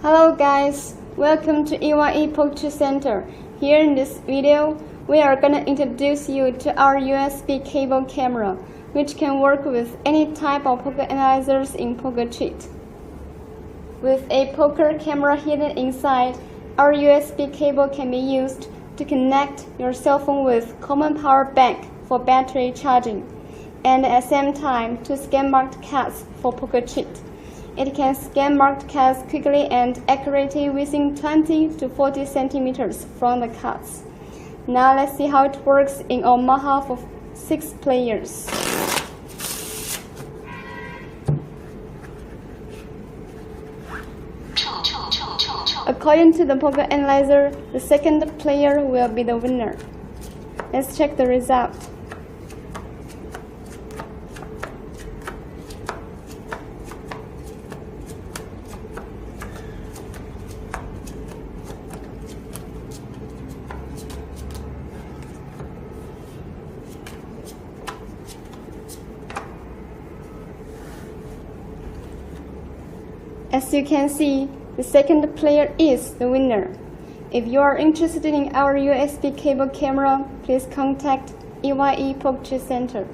Hello guys, welcome to EYE Poetry Center. Here in this video, we are going to introduce you to our USB cable camera, which can work with any type of poker analyzers in Poker Cheat. With a poker camera hidden inside, our USB cable can be used to connect your cell phone with common power bank for battery charging, and at the same time to scan marked cards for Poker Cheat. It can scan marked cards quickly and accurately within 20 to 40 centimeters from the cards. Now let's see how it works in a Omaha for 6 players. According to the poker analyzer, the second player will be the winner. Let's check the result. As you can see, the second player is the winner. If you are interested in our USB cable camera, please contact EYE Poetry Center.